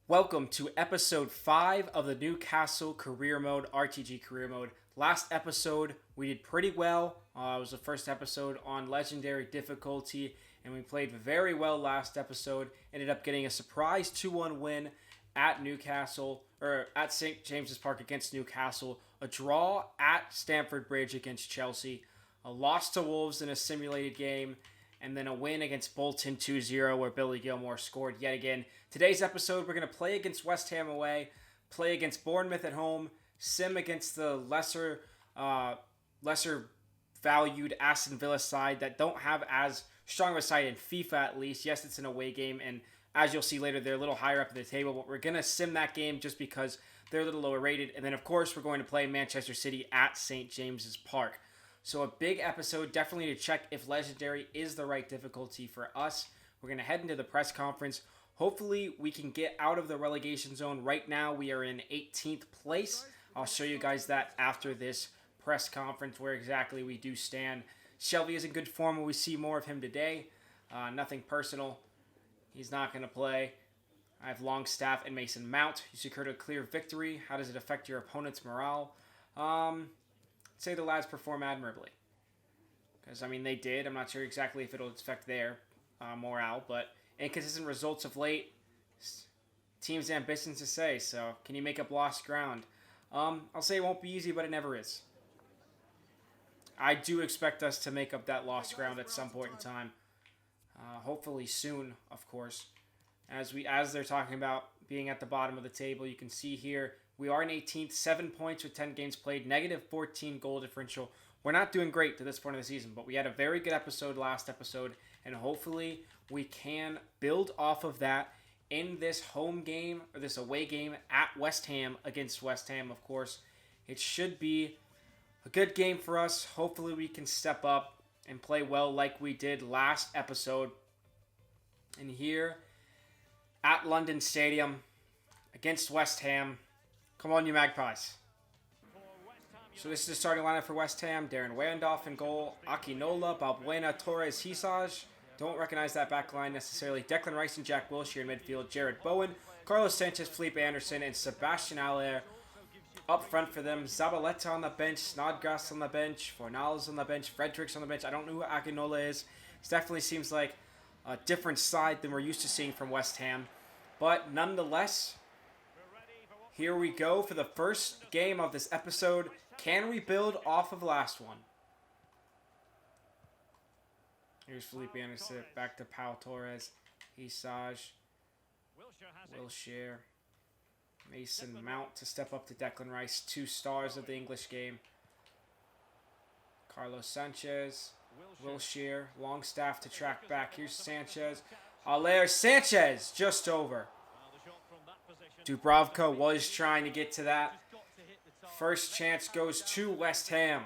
Welcome to episode 5 of the Newcastle Career Mode, RTG Career Mode. Last episode, we did pretty well. It was the first episode on Legendary difficulty, and we played very well last episode. Ended up getting a surprise 2-1 win at Newcastle, or at St. James's Park against Newcastle. A draw at Stamford Bridge against Chelsea. A loss to Wolves in a simulated game. And then a win against Bolton 2-0 where Billy Gilmore scored yet again. Today's episode, we're going to play against West Ham away, play against Bournemouth at home, sim against the lesser valued Aston Villa side that don't have as strong of a side in FIFA at least. Yes, it's an away game, and as you'll see later, they're a little higher up in the table, but we're going to sim that game just because they're a little lower rated. And then, of course, we're going to play Manchester City at St. James's Park. So a big episode, definitely to check if Legendary is the right difficulty for us. We're going to head into the press conference. Hopefully we can get out of the relegation zone. Right now we are in 18th place. I'll show you guys that after this press conference where exactly we do stand. Shelby is in good form. We see more of him today. Nothing personal. He's not going to play. I have Longstaff and Mason Mount. You secured a clear victory. How does it affect your opponent's morale? Say the lads perform admirably. Because, I mean, they did. I'm not sure exactly if it'll affect their morale, but inconsistent results of late. Team's ambitions to say, so can you make up lost ground? I'll say it won't be easy, but it never is. I do expect us to make up that lost ground at some point in time. Hopefully soon, of course. As they're talking about being at the bottom of the table, you can see here, we are in 18th, 7 points with 10 games played, negative 14 goal differential. We're not doing great to this point of the season, but we had a very good episode last episode, and hopefully we can build off of that in this home game, or this away game at West Ham against West Ham, of course. It should be a good game for us. Hopefully we can step up and play well like we did last episode. And here at London Stadium against West Ham. Come on, you Magpies. So this is the starting lineup for West Ham. Darren Randolph in goal. Akinola, Balbuena, Torres, Hisaj. Don't recognize that back line necessarily. Declan Rice and Jack Wilshere in midfield. Jared Bowen, Carlos Sanchez, Felipe Anderson, and Sebastian Aller up front for them. Zabaleta on the bench. Snodgrass on the bench. Fornals on the bench. Fredericks on the bench. I don't know who Akinola is. It definitely seems like a different side than we're used to seeing from West Ham. But nonetheless, here we go for the first game of this episode. Can we build off of last one? Here's Felipe Anderson, back to Pau Torres, Hisaj, Wilshere, Mason Mount to step up to Declan Rice, 2 stars of the English game. Carlos Sanchez, Wilshere, Longstaff to track back. Here's Sanchez. Aller, Sanchez, just over. Dubravka was trying to get to that. First chance goes to West Ham.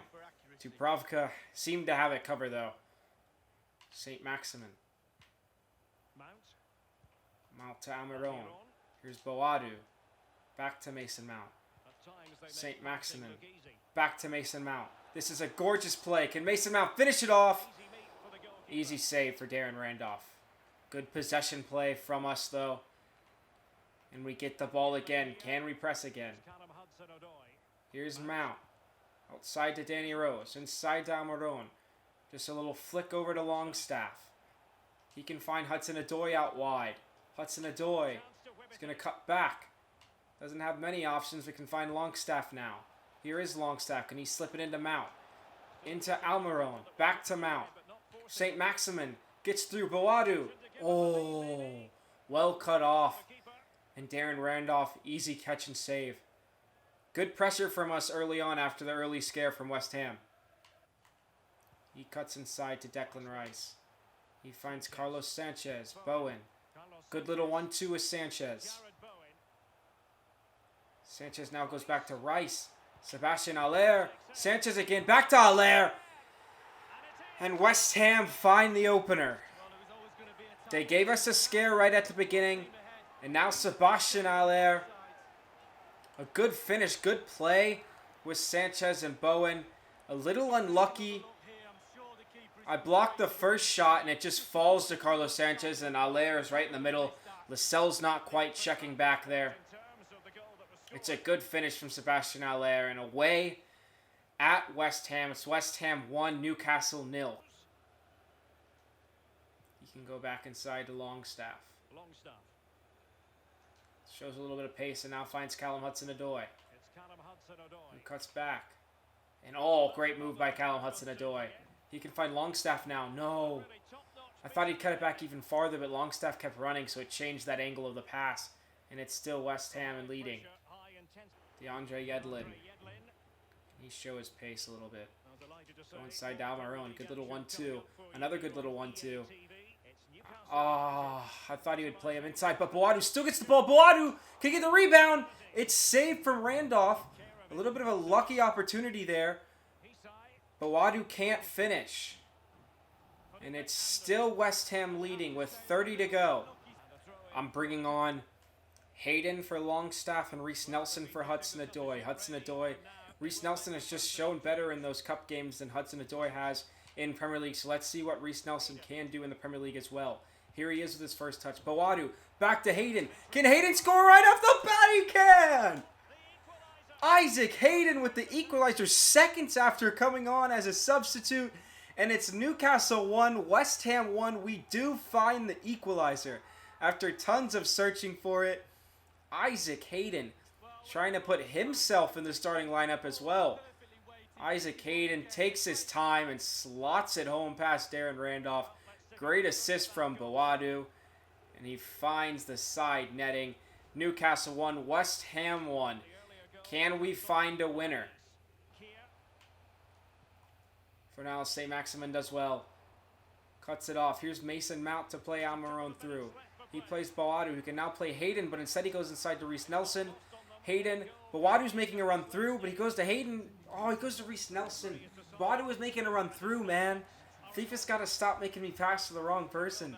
Dubravka seemed to have it covered, though. St. Maximin. Mount to Almiron. Here's Boadu. Back to Mason Mount. St. Maximin. Back to Mason Mount. This is a gorgeous play. Can Mason Mount finish it off? Easy save for Darren Randolph. Good possession play from us, though. And we get the ball again. Can we press again? Here's Mount. Outside to Danny Rose. Inside to Almiron. Just a little flick over to Longstaff. He can find Hudson-Odoi out wide. Hudson-Odoi is going to cut back. Doesn't have many options. We can find Longstaff now. Here is Longstaff. Can he slip it into Mount? Into Almiron. Back to Mount. St. Maximin gets through Boadu. Oh, well cut off. And Darren Randolph, easy catch and save. Good pressure from us early on after the early scare from West Ham. He cuts inside to Declan Rice. He finds Carlos Sanchez. Bowen. Good little 1-2 with Sanchez. Sanchez now goes back to Rice. Sebastian Aller. Sanchez again. Back to Aller. And West Ham find the opener. They gave us a scare right at the beginning. And now Sebastian Aller. A good finish, good play with Sanchez and Bowen. A little unlucky. I blocked the first shot and it just falls to Carlos Sanchez and Aller is right in the middle. Lascelles not quite checking back there. It's a good finish from Sebastian Haller, and away at West Ham. It's West Ham 1, Newcastle 0. You can go back inside to Longstaff. Shows a little bit of pace and now finds Callum Hudson-Odoi. Who cuts back. And great move by Callum Hudson-Odoi. He can find Longstaff now. No. I thought he'd cut it back even farther, but Longstaff kept running, so it changed that angle of the pass. And it's still West Ham and leading. DeAndre Yedlin. He show his pace a little bit. Go inside to Almiron. Good little 1-2. Another good little 1-2. I thought he would play him inside, but Boadu still gets the ball. Boadu can get the rebound. It's saved from Randolph. A little bit of a lucky opportunity there. Boadu can't finish. And it's still West Ham leading with 30 to go. I'm bringing on Hayden for Longstaff and Reece Nelson for Hudson-Odoi. Hudson-Odoi. Reece Nelson has just shown better in those cup games than Hudson-Odoi has in Premier League. So let's see what Reece Nelson can do in the Premier League as well. Here he is with his first touch. Boadu back to Hayden. Can Hayden score right off the bat? He can! Isaac Hayden with the equalizer seconds after coming on as a substitute. And it's Newcastle 1, West Ham 1. We do find the equalizer. After tons of searching for it, Isaac Hayden trying to put himself in the starting lineup as well. Isaac Hayden takes his time and slots it home past Darren Randolph. Great assist from Boadu. And he finds the side netting. Newcastle 1, West Ham 1. Can we find a winner? For now, St. Maximin does well. Cuts it off. Here's Mason Mount to play Almiron through. He plays Boadu, who can now play Hayden, but instead he goes inside to Reece Nelson. Hayden. Boadu's making a run through, but he goes to Hayden. Oh, he goes to Reece Nelson. Boadu was making a run through, man. FIFA's got to stop making me pass to the wrong person.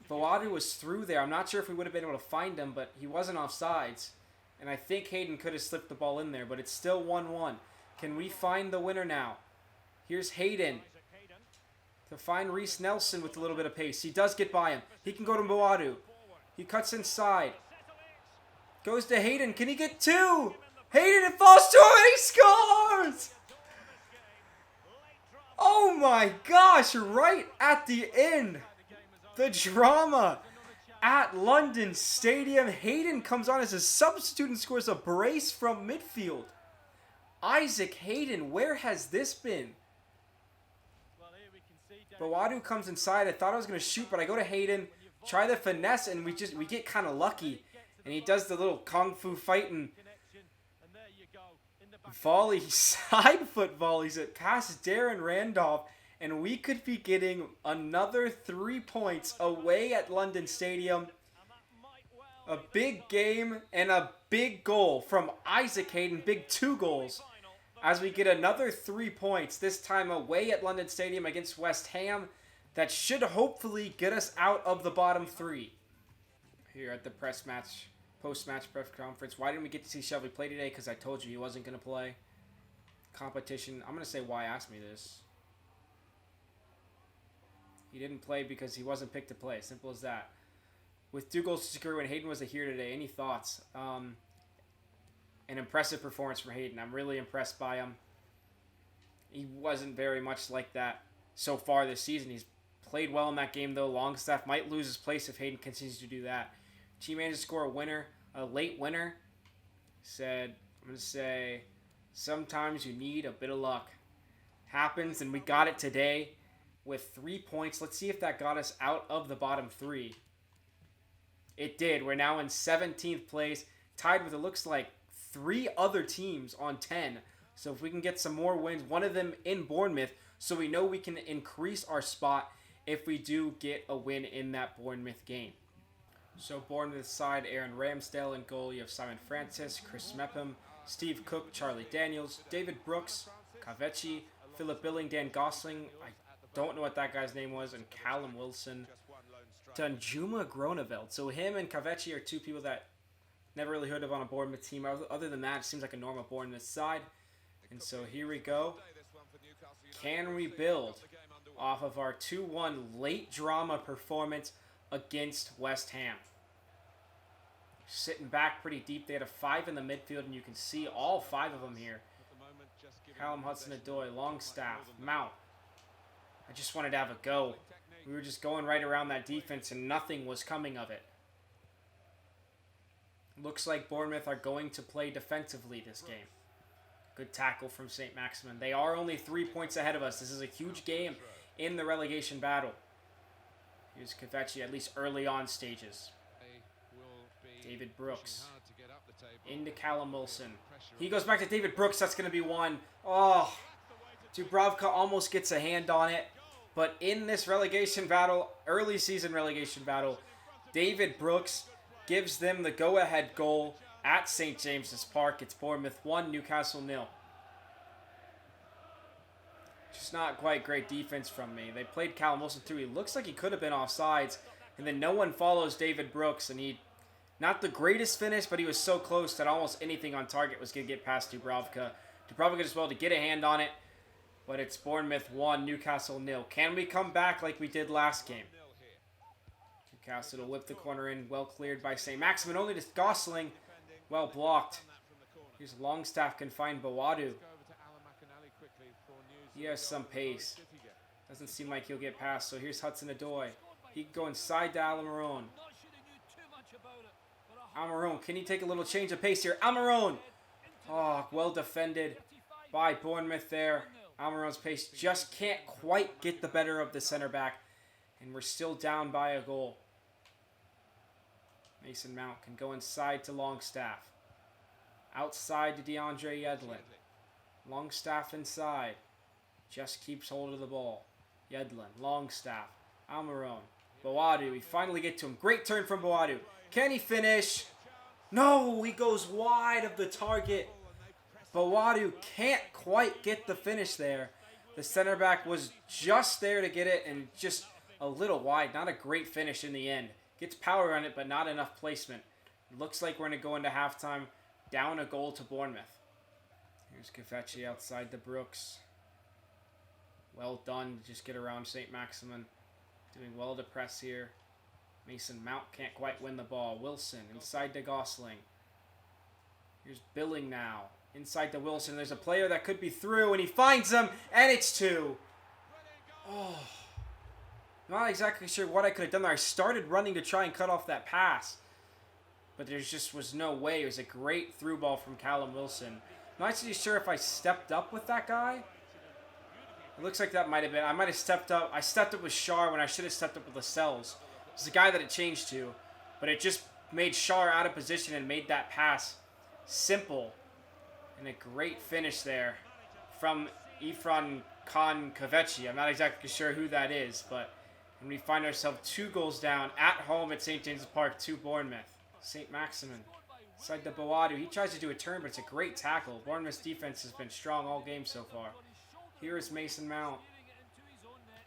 Boadu was through there. I'm not sure if we would have been able to find him, but he wasn't offsides. And I think Hayden could have slipped the ball in there, but it's still 1-1. Can we find the winner now? Here's Hayden to find Reece Nelson with a little bit of pace. He does get by him. He can go to Boadu. He cuts inside. Goes to Hayden. Can he get two? Hayden, it falls to him and he scores! Oh my gosh, right at the end. The drama at London Stadium. Hayden comes on as a substitute and scores a brace from midfield. Isaac Hayden, where has this been? Boadu comes inside. I thought I was going to shoot, but I go to Hayden, try the finesse, and we get kind of lucky. And he does the little kung fu fighting volley, side foot volleys it past Darren Randolph, and we could be getting another 3 points away at London Stadium. A big game and a big goal from Isaac Hayden, big 2 goals, as we get another 3 points, this time away at London Stadium against West Ham. That should hopefully get us out of the bottom 3. Here at the post-match press conference. Why didn't we get to see Shelby play today? Because I told you he wasn't going to play. Competition. I'm going to say why asked me this. He didn't play because he wasn't picked to play. Simple as that. With 2 goals to secure when Hayden wasn't here today. Any thoughts? An impressive performance from Hayden. I'm really impressed by him. He wasn't very much like that so far this season. He's played well in that game, though. Longstaff might lose his place if Hayden continues to do that. Team managed to score a winner, a late winner. I'm going to say, sometimes you need a bit of luck. Happens, and we got it today with 3 points. Let's see if that got us out of the bottom 3. It did. We're now in 17th place, tied with, it looks like, 3 other teams on 10. So if we can get some more wins, one of them in Bournemouth, so we know we can increase our spot if we do get a win in that Bournemouth game. So Bournemouth side, Aaron Ramsdale in goal. You have Simon Francis, Chris Mepham, Steve Cook, Charlie Daniels, David Brooks, Kavechi, Philip Billing, Dan Gosling, I don't know what that guy's name was, and Callum Wilson, Danjuma Groneveld. So him and Kavechi are 2 people that never really heard of on a Bournemouth team. Other than that, it seems like a normal Bournemouth side. And so here we go. Can we build off of our 2-1 late drama performance against West Ham. Sitting back pretty deep. They had a 5 in the midfield, and you can see all 5 of them here. Callum Hudson-Odoi, Longstaff, Mount. I just wanted to have a go. We were just going right around that defense, and nothing was coming of it. Looks like Bournemouth are going to play defensively this game. Good tackle from St. Maximin. They are only 3 points ahead of us. This is a huge game in the relegation battle. Here's Kvechi, at least early on stages. David Brooks. Into Callum Wilson. He goes back to David Brooks. That's going to be one. Oh, Dubravka almost gets a hand on it. But in this relegation battle, early season relegation battle, David Brooks gives them the go-ahead goal at St. James's Park. It's Bournemouth 1, Newcastle 0. Just not quite great defense from me. They played Callum Wilson too. He looks like he could have been offsides. And then no one follows David Brooks. And he, not the greatest finish, but he was so close that almost anything on target was going to get past Dubravka. Dubravka just well to get a hand on it. But it's Bournemouth 1, Newcastle 0. Can we come back like we did last game? Newcastle will whip the corner in. Well cleared by St. Maximin. Only to Gosling. Well blocked. Here's Longstaff can find Bawadu. He has some pace. Doesn't seem like he'll get past. So here's Hudson-Odoi. He can go inside to Almiron. Almiron, can he take a little change of pace here? Almiron! Oh, well defended by Bournemouth there. Almiron's pace just can't quite get the better of the center back. And we're still down by a goal. Mason Mount can go inside to Longstaff. Outside to DeAndre Yedlin. Longstaff inside. Just keeps hold of the ball. Yedlin, Longstaff, Almiron, Bawadu. We finally get to him. Great turn from Bawadu. Can he finish? No, he goes wide of the target. Bawadu can't quite get the finish there. The center back was just there to get it and just a little wide. Not a great finish in the end. Gets power on it, but not enough placement. Looks like we're going to go into halftime down a goal to Bournemouth. Here's Kvechi outside to Brooks. Well done to just get around St. Maximin. Doing well to press here. Mason Mount can't quite win the ball. Wilson inside to Gosling. Here's Billing now. Inside to Wilson. There's a player that could be through, and he finds him, and it's 2. Oh. Not exactly sure what I could have done there. I started running to try and cut off that pass. But there just was no way. It was a great through ball from Callum Wilson. I'm not actually sure if I stepped up with that guy. It looks like that might have been. I might have stepped up. I stepped up with Shar when I should have stepped up with Lascelles. It's the guy that it changed to. But it just made Shar out of position and made that pass simple. And a great finish there from Ifran Khan Kvechi. I'm not exactly sure who that is, but and we find ourselves 2 goals down at home at St. James's Park to Bournemouth. St. Maximin. Inside to Bawadu. He tries to do a turn, but it's a great tackle. Bournemouth's defense has been strong all game so far. Here is Mason Mount.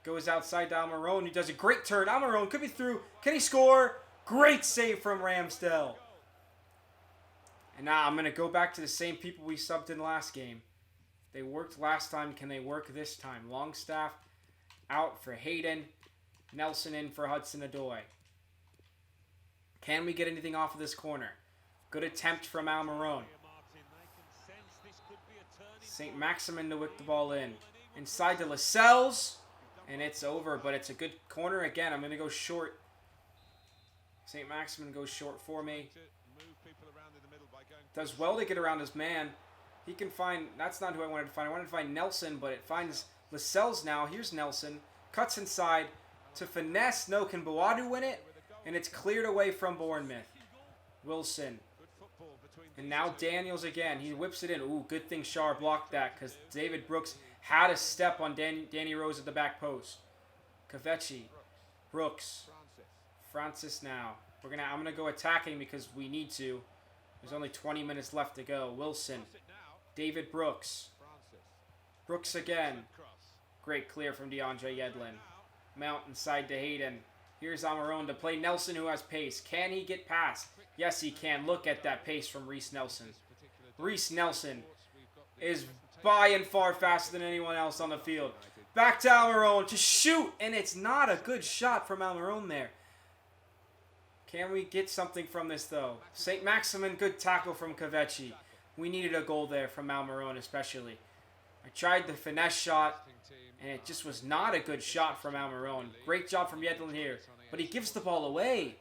Goes outside to Almiron. He does a great turn. Almiron could be through. Can he score? Great save from Ramsdale. And now I'm going to go back to the same people we subbed in last game. They worked last time. Can they work this time? Longstaff out for Hayden. Nelson in for Hudson-Odoi. Can we get anything off of this corner? Good attempt from Almiron. St. Maximin to whip the ball in. Inside to Lascelles. And it's over, but it's a good corner again. I'm going to go short. St. Maximin goes short for me. Does well to get around his man. He can find... That's not who I wanted to find. I wanted to find Nelson, but it finds Lascelles now. Here's Nelson. Cuts inside to finesse. No, can Bawadu win it? And it's cleared away from Bournemouth. Wilson. And now Daniels again. He whips it in. Ooh, good thing Shar blocked that because David Brooks had a step on Danny Rose at the back post. Kvechi. Brooks. Francis now. I'm gonna go attacking because we need to. There's only 20 minutes left to go. Wilson. David Brooks. Brooks again. Great clear from DeAndre Yedlin. Mount inside to Hayden. Here's Almiron to play Nelson, who has pace. Can he get past? Yes, he can. Look at that pace from Reece Nelson. Reece Nelson is by and far faster than anyone else on the field. Back to Almiron to shoot, and it's not a good shot from Almiron there. Can we get something from this, though? St. Maximin, good tackle from Kaveci. We needed a goal there from Almiron, especially. I tried the finesse shot, and it just was not a good shot from Almiron. Great job from Yedlin here, but he gives the ball away.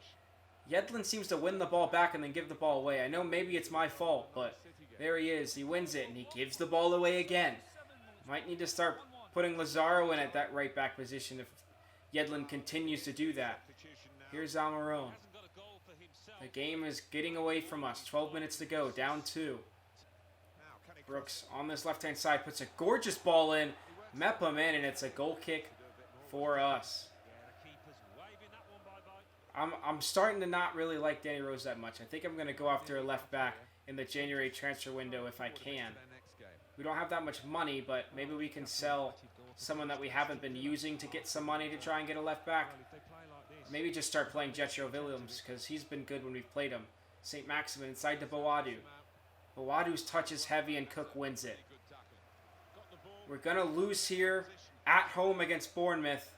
Yedlin seems to win the ball back and then give the ball away. I know maybe it's my fault, but there he is. He wins it, and he gives the ball away again. Might need to start putting Lazaro in at that right back position if Yedlin continues to do that. Here's Almiron. The game is getting away from us. 12 minutes to go. Down 2. Brooks on this left-hand side puts a gorgeous ball in. Mepham in, and it's a goal kick for us. I'm starting to not really like Danny Rose that much. I think I'm going to go after a left back in the January transfer window if I can. We don't have that much money, but maybe we can sell someone that we haven't been using to get some money to try and get a left back. Maybe just start playing Jetro Williams because he's been good when we've played him. St. Maximin inside to Boadu. Boadu's touch is heavy and Cook wins it. We're going to lose here at home against Bournemouth.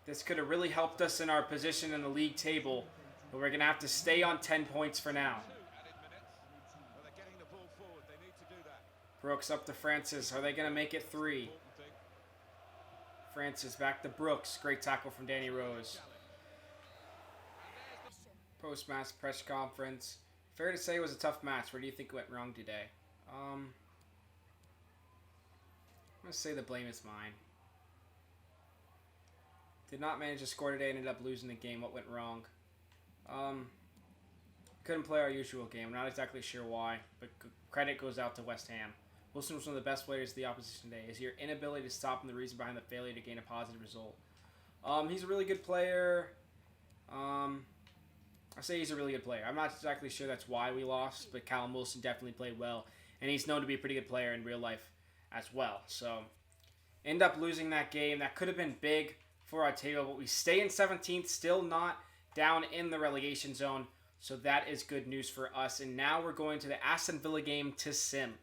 This could have really helped us in our position in the league table, but we're going to have to stay on 10 points for now. Brooks up to Francis. Are they going to make it 3? Francis back to Brooks. Great tackle from Danny Rose. Post-match press conference. Fair to say it was a tough match. Where do you think went wrong today? I'm going to say the blame is mine. Did not manage to score today. Ended up losing the game. What went wrong? Couldn't play our usual game. Not exactly sure why, but credit goes out to West Ham. Wilson was one of the best players of the opposition today. Is your inability to stop him the reason behind the failure to gain a positive result? He's a really good player. I say he's a really good player. I'm not exactly sure that's why we lost, but Callum Wilson definitely played well, and he's known to be a pretty good player in real life as well. So, end up losing that game. That could have been big for our table, but we stay in 17th, still not down in the relegation zone, so that is good news for us. And now we're going to the Aston Villa game to sim.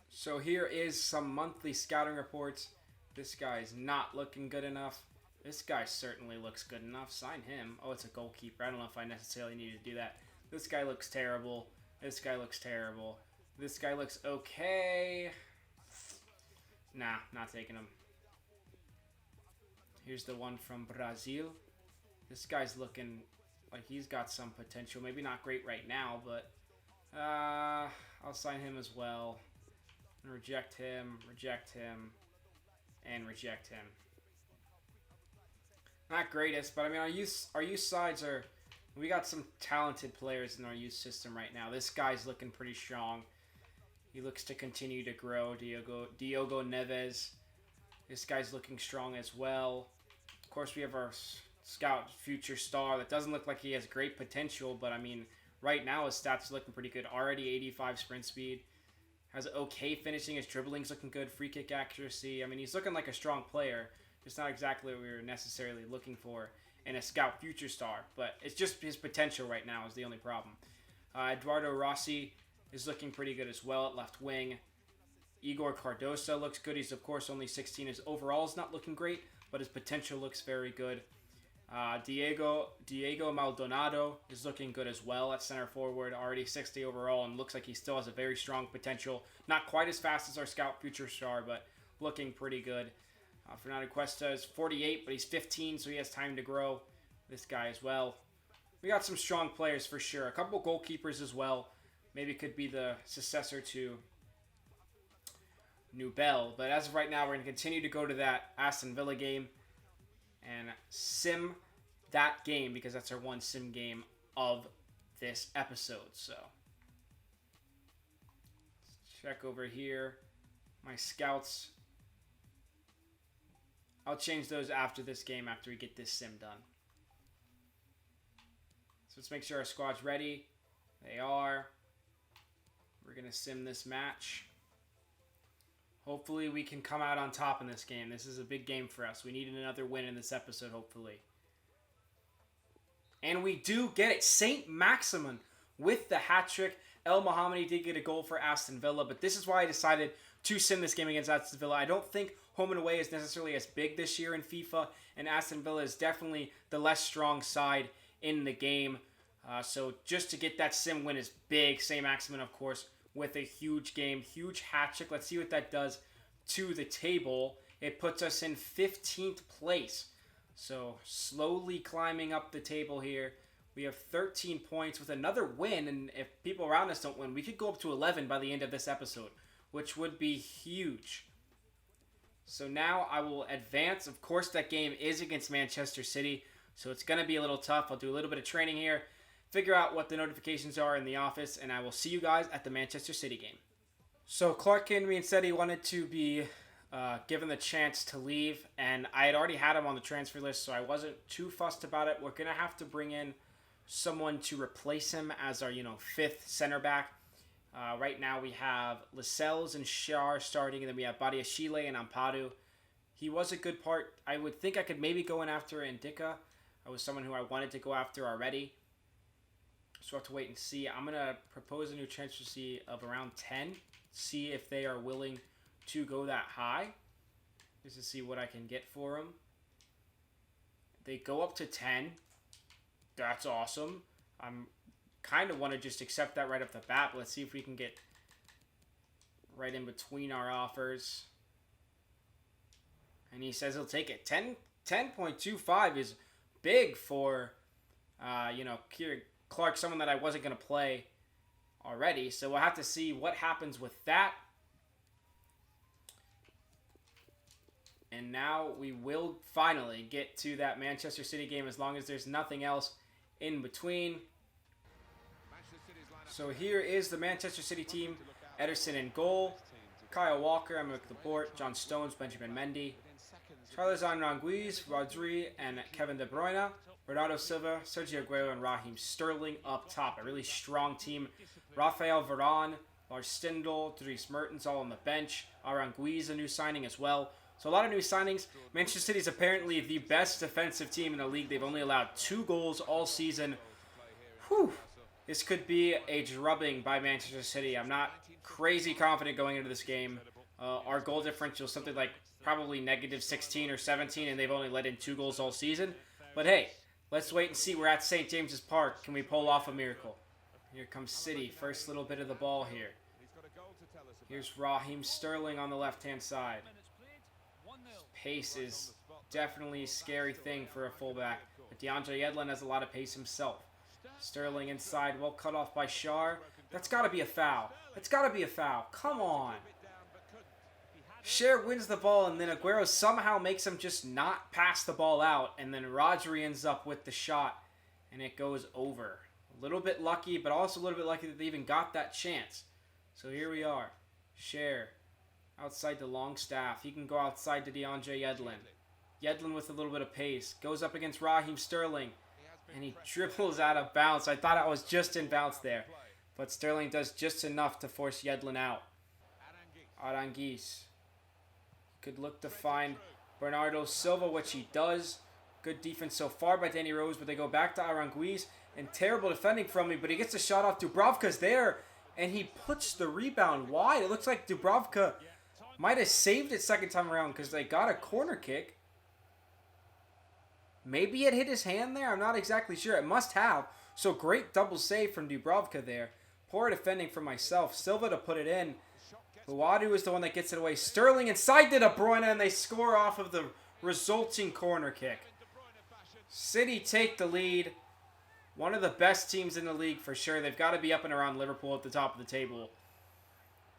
So here is some monthly scouting reports. This guy's not looking good enough. This guy certainly looks good enough. Sign him. Oh, it's a goalkeeper. I don't know if I necessarily need to do that. This guy looks terrible. This guy looks terrible. This guy looks okay. Nah, not taking him. Here's the one from Brazil. This guy's looking like he's got some potential. Maybe not great right now, but I'll sign him as well. And reject him, and reject him. Not greatest, but I mean our youth sides are. We got some talented players in our youth system right now. This guy's looking pretty strong. He looks to continue to grow. Diogo Neves. This guy's looking strong as well. Of course, we have our scout future star that doesn't look like he has great potential, but I mean, right now his stats are looking pretty good. Already 85 sprint speed. Has okay finishing. His dribbling's looking good. Free kick accuracy. I mean, he's looking like a strong player. It's not exactly what we were necessarily looking for in a scout future star, but it's just his potential right now is the only problem. Eduardo Rossi is looking pretty good as well at left wing. Igor Cardosa looks good. He's, of course, only 16. His overall is not looking great, but his potential looks very good. Diego Maldonado is looking good as well at center forward, already 60 overall, and looks like he still has a very strong potential. Not quite as fast as our scout future star, but looking pretty good. Fernando Cuesta is 48, but he's 15, so he has time to grow. This guy as well. We got some strong players for sure. A couple goalkeepers as well. Maybe could be the successor to Nubel. But as of right now, we're going to continue to go to that Aston Villa game and sim that game because that's our one sim game of this episode. So, let's check over here. My scouts. I'll change those after this game, after we get this sim done. So let's make sure our squad's ready. They are. We're going to sim this match. Hopefully we can come out on top in this game. This is a big game for us. We need another win in this episode, hopefully. And we do get it. St. Maximin with the hat trick. El Mohammadi did get a goal for Aston Villa, but this is why I decided to sim this game against Aston Villa. I don't think home and away is necessarily as big this year in FIFA, and Aston Villa is definitely the less strong side in the game. So just to get that sim win is big. St. Maximin, of course, with a huge game, huge hat trick. Let's see what that does to the table. It puts us in 15th place. So slowly climbing up the table here. We have 13 points with another win, and if people around us don't win, we could go up to 11 by the end of this episode, which would be huge. So now I will advance. Of course, that game is against Manchester City, so it's going to be a little tough. I'll do a little bit of training here, figure out what the notifications are in the office, and I will see you guys at the Manchester City game. So Clark came to me and said he wanted to be given the chance to leave, and I had already had him on the transfer list, so I wasn't too fussed about it. We're going to have to bring in someone to replace him as our, fifth center back. Right now we have Lascelles and Shar starting, and then we have Badiashile and Ampadu. He was a good part. I would think I could maybe go in after Indika. I was someone who I wanted to go after already. So we'll have to wait and see. I'm going to propose a new transfer fee of around 10. See if they are willing to go that high. Just to see what I can get for them. They go up to 10. That's awesome. I'm kind of want to just accept that right off the bat. But let's see if we can get right in between our offers. And he says he'll take it. 10.25 is big for, Kieran Clark, someone that I wasn't going to play already. So we'll have to see what happens with that. And now we will finally get to that Manchester City game as long as there's nothing else in between. So here is the Manchester City team. Ederson in goal. Kyle Walker, Emerick Laporte, John Stones, Benjamin Mendy, Charles Aranguiz, Rodri, and Kevin De Bruyne. Bernardo Silva, Sergio Aguero, and Raheem Sterling up top. A really strong team. Rafael Varane, Lars Stindl, Dries Mertens all on the bench. Aranguiz, a new signing as well. So a lot of new signings. Manchester City is apparently the best defensive team in the league. They've only allowed 2 goals all season. Whew. This could be a drubbing by Manchester City. I'm not crazy confident going into this game. Our goal differential is something like probably negative 16 or 17, and they've only let in 2 goals all season. But hey, let's wait and see. We're at St. James's Park. Can we pull off a miracle? Here comes City. First little bit of the ball here. Here's Raheem Sterling on the left-hand side. Pace is definitely a scary thing for a fullback. But DeAndre Yedlin has a lot of pace himself. Sterling inside, well cut off by Shar. That's got to be a foul. That's got to be a foul. Come on. Shar wins the ball, and then Aguero somehow makes him just not pass the ball out. And then Rodri ends up with the shot, and it goes over. A little bit lucky, but also a little bit lucky that they even got that chance. So here we are. Shar outside to Longstaff. He can go outside to DeAndre Yedlin. Yedlin with a little bit of pace. Goes up against Raheem Sterling. And he dribbles out of bounds. I thought I was just in bounds there. But Sterling does just enough to force Yedlin out. Aranguiz. Could look to find Bernardo Silva, which he does. Good defense so far by Danny Rose, but they go back to Aranguiz. And terrible defending from me, but he gets a shot off. Dubravka's there. And he puts the rebound wide. It looks like Dubravka might have saved it second time around because they got a corner kick. Maybe it hit his hand there. I'm not exactly sure. It must have. So great double save from Dubravka there. Poor defending from myself. Silva to put it in. Buadu is the one that gets it away. Sterling inside to De Bruyne, and they score off of the resulting corner kick. City take the lead. One of the best teams in the league for sure. They've got to be up and around Liverpool at the top of the table.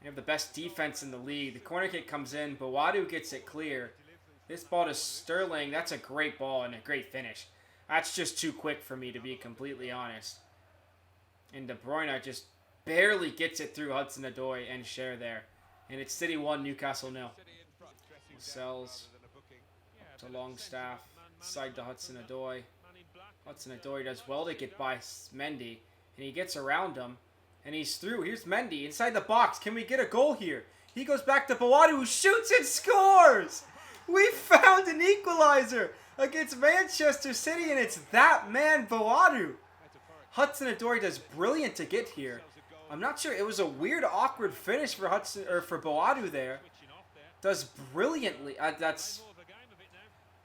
They have the best defense in the league. The corner kick comes in. Buadu gets it clear. This ball to Sterling. That's a great ball and a great finish. That's just too quick for me, to be completely honest. And De Bruyne just barely gets it through Hudson-Odoi and Share there. And it's City 1, Newcastle 0. Sells to Longstaff. Side to Hudson-Odoi. Hudson-Odoi does well to get by Mendy. And he gets around him. And he's through. Here's Mendy inside the box. Can we get a goal here? He goes back to Buadu, who shoots and scores! We found an equalizer against Manchester City, and it's that man, Buadu. Hudson-Odoi does brilliant to get here. I'm not sure. It was a weird, awkward finish for Buadu there. Does brilliantly. That's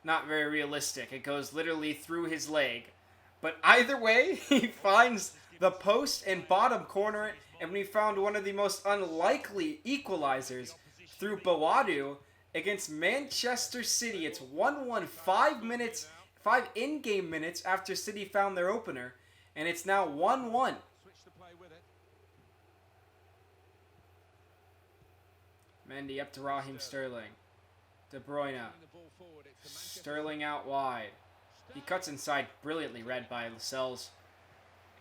not very realistic. It goes literally through his leg. But either way, he finds the post and bottom corner, and we found one of the most unlikely equalizers through Bawadu against Manchester City. It's 1-1, 5 in-game minutes after City found their opener, and it's now 1-1. Mendy up to Raheem Sterling. De Bruyne. Sterling out wide. He cuts inside, brilliantly read by Lascelles.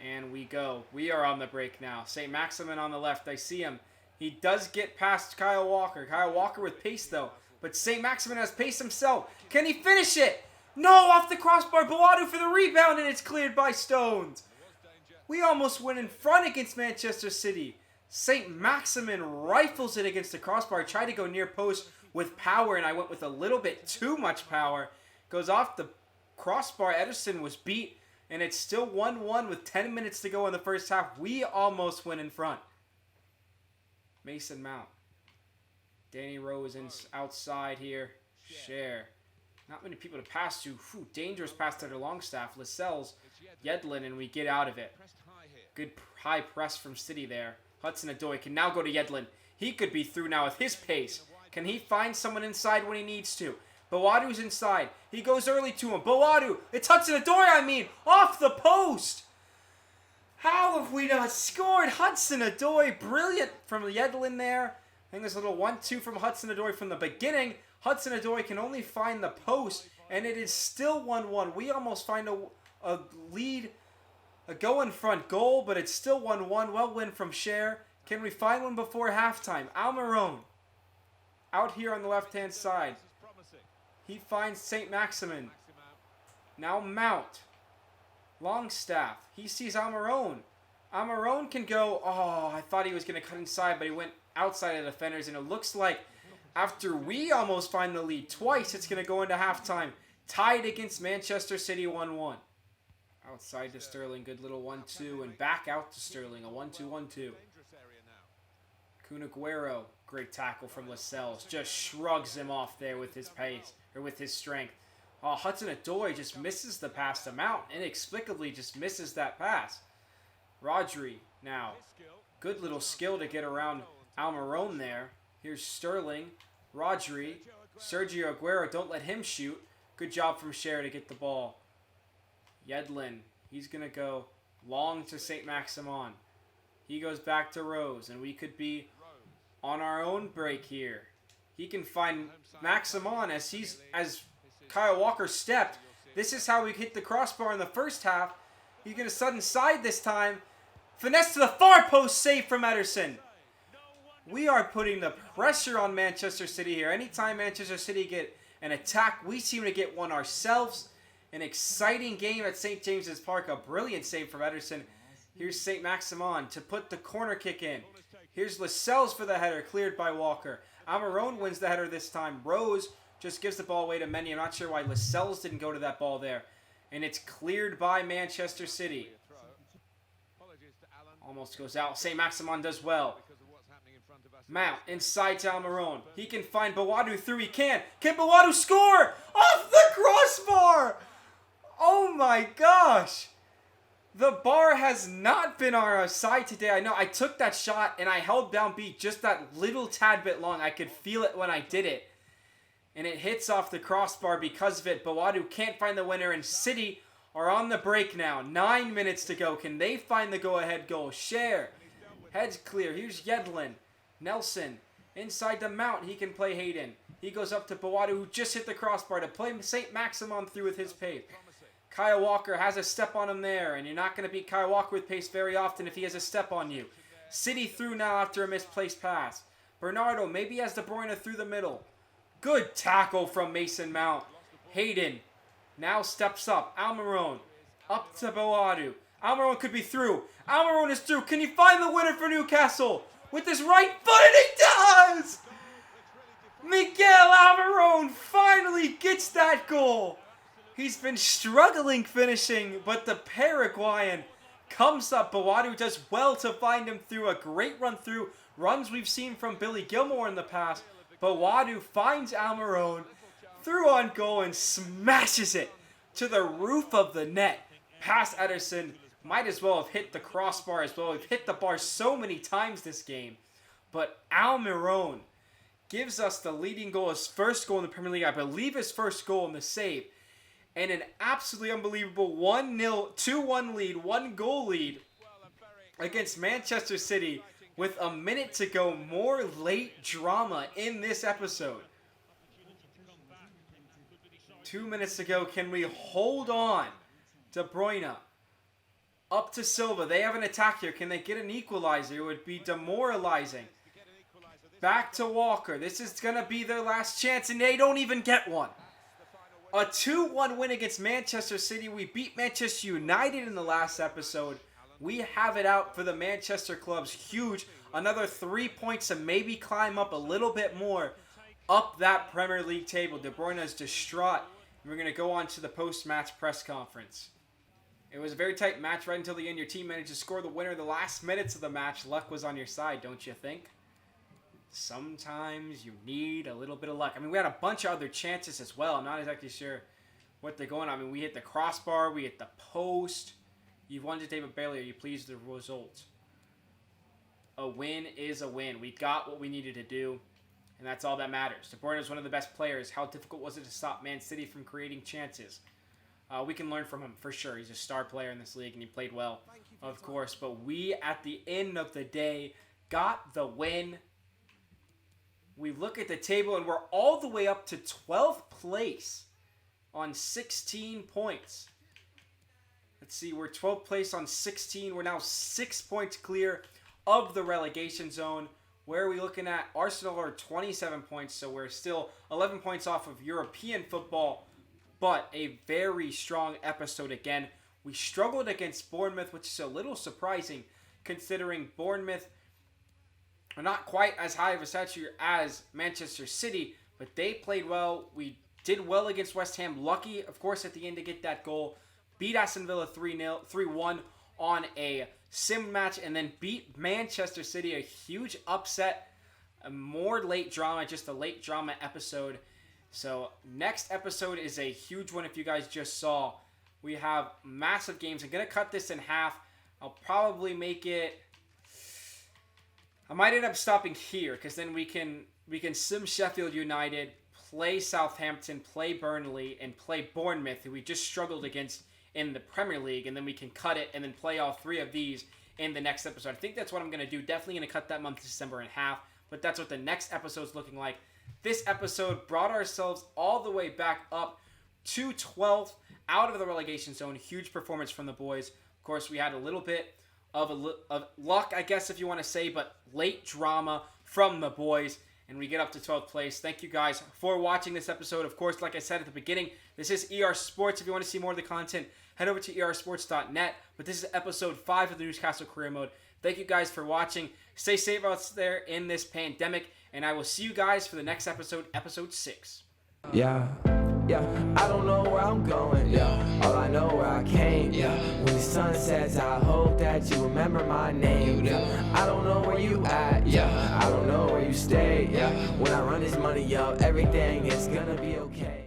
And we go. We are on the break now. St. Maximin on the left. I see him. He does get past Kyle Walker. Kyle Walker with pace, though. But St. Maximin has pace himself. Can he finish it? No, off the crossbar. Bawadu for the rebound, and it's cleared by Stones. We almost went in front against Manchester City. St. Maximin rifles it against the crossbar. Tried to go near post with power, and I went with a little bit too much power. Goes off the crossbar. Ederson was beat, and it's still 1-1 with 10 minutes to go in the first half. We almost went in front. Mason Mount. Danny Rose outside here. Share. Not many people to pass to. Whew, dangerous pass to their Longstaff. Lascelles, Yedlin, and we get out of it. Good high press from City there. Hudson-Odoi can now go to Yedlin. He could be through now with his pace. Can he find someone inside when he needs to? Bawadu's inside. He goes early to him. Bawadu. It's Hudson-Odoi, off the post. How have we not scored? Hudson-Odoi, brilliant from Yedlin there. I think there's a little 1-2 from Hudson-Odoi from the beginning. Hudson-Odoi can only find the post, and it is still 1-1. We almost find a lead, a go-in-front goal, but it's still 1-1. Well win from Cher. Can we find one before halftime? Almiron out here on the left-hand side. He finds St. Maximin. Now Mount. Longstaff. He sees Almiron. Almiron can go. Oh, I thought he was going to cut inside, but he went outside of the defenders, and it looks like after we almost find the lead twice, it's going to go into halftime. Tied against Manchester City 1-1. Outside to Sterling. Good little 1-2, and back out to Sterling. A 1-2-1-2. Kun Aguero. Great tackle from Lascelles. Just shrugs him off there with his pace, or with his strength. Oh, Hudson-Odoi just misses the pass to Mount. Inexplicably just misses that pass. Rodri now. Good little skill to get around Almiron there. Here's Sterling. Rodri. Sergio Aguero. Don't let him shoot. Good job from Cher to get the ball. Yedlin. He's going to go long to St. Maximin. He goes back to Rose. And we could be on our own break here. He can find Maximin as Kyle Walker stepped. This is how we hit the crossbar in the first half. He's going to sudden side this time. Finesse to the far post, save from Ederson. We are putting the pressure on Manchester City here. Anytime Manchester City get an attack, we seem to get one ourselves. An exciting game at St. James's Park. A brilliant save from Ederson. Here's St. Maximin to put the corner kick in. Here's Lascelles for the header, cleared by Walker. Almiron wins the header this time. Rose just gives the ball away to Mendy. I'm not sure why Lascelles didn't go to that ball there. And it's cleared by Manchester City. Almost goes out. St. Maximin does well. Mount inside to Almiron. He can find Bawadu through. He can. Can Bawadu score? Off the crossbar! Oh my gosh. The bar has not been on our side today. I know I took that shot and I held down B just that little tad bit long. I could feel it when I did it. And it hits off the crossbar because of it. Bawadu can't find the winner, and City are on the break now. 9 minutes to go. Can they find the go-ahead goal? Cher. Heads clear. Here's Yedlin. Nelson. Inside the Mount. He can play Hayden. He goes up to Bawadu, who just hit the crossbar to play St. Maximin through with his pace. Kyle Walker has a step on him there, and you're not going to beat Kyle Walker with pace very often if he has a step on you. City through now after a misplaced pass. Bernardo maybe has De Bruyne through the middle. Good tackle from Mason Mount. Hayden now steps up. Almiron up to Bawadu. Almiron could be through. Almiron is through. Can he find the winner for Newcastle? With his right foot, and he does! Miguel Almiron finally gets that goal. He's been struggling finishing, but the Paraguayan comes up. Bawadu does well to find him through. A great run through. Runs we've seen from Billy Gilmore in the past. Bawadu finds Almiron through on goal and smashes it to the roof of the net. Past Ederson. Might as well have hit the crossbar as well. We've hit the bar so many times this game. But Almiron gives us the leading goal, his first goal in the Premier League. I believe his first goal in the save. And an absolutely unbelievable 1-0, 2-1 lead, 1-goal lead against Manchester City with a minute to go. More late drama in this episode. 2 minutes to go. Can we hold on? De Bruyne. Up to Silva. They have an attack here. Can they get an equalizer? It would be demoralizing. Back to Walker. This is going to be their last chance, and they don't even get one. A 2-1 win against Manchester City. We beat Manchester United in the last episode. We have it out for the Manchester clubs. Huge. Another 3 points to maybe climb up a little bit more up that Premier League table. De Bruyne is distraught. We're going to go on to the post-match press conference. It was a very tight match right until the end. Your team managed to score the winner in the last minutes of the match. Luck was on your side, don't you think? Sometimes you need a little bit of luck. I mean, we had a bunch of other chances as well. I'm not exactly sure what they're going on. I mean, we hit the crossbar. We hit the post. You've won to David Bailey. Are you pleased with the result? A win is a win. We got what we needed to do, and that's all that matters. De Bruyne is one of the best players. How difficult was it to stop Man City from creating chances? We can learn from him for sure. He's a star player in this league, and he played well, of course. But we, at the end of the day, got the win. We look at the table, and we're all the way up to 12th place on 16 points. Let's see, we're 12th place on 16. We're now 6 points clear of the relegation zone. Where are we looking at? Arsenal are 27 points, so we're still 11 points off of European football. But a very strong episode again. We struggled against Bournemouth, which is a little surprising considering Bournemouth are not quite as high of a stature as Manchester City, but they played well. We did well against West Ham. Lucky, of course, at the end to get that goal. Beat Aston Villa 3-1 on a sim match, and then beat Manchester City. A huge upset. A more late drama, just a late drama episode. So next episode is a huge one if you guys just saw. We have massive games. I'm going to cut this in half. I'll probably make it... I might end up stopping here because then we can sim Sheffield United, play Southampton, play Burnley, and play Bournemouth, who we just struggled against in the Premier League, and then we can cut it and then play all three of these in the next episode. I think that's what I'm going to do. Definitely going to cut that month of December in half, but that's what the next episode's looking like. This episode brought ourselves all the way back up to 12th, out of the relegation zone. Huge performance from the boys. Of course, we had a little bit of luck, I guess, if you want to say, but late drama from the boys, and we get up to 12th place. Thank you guys for watching this episode. Of course, like I said at the beginning, this is ER Sports. If you want to see more of the content, head over to ersports.net. But this is episode 5 of the Newcastle Career Mode. Thank you guys for watching. Stay safe out there in this pandemic, and I will see you guys for the next episode, episode 6. Yeah, I don't know where I'm going, all I know where I came, when the sun sets, I hope that you remember my name, I don't know where you at, I don't know where you stay, when I run this money up, everything is gonna be okay.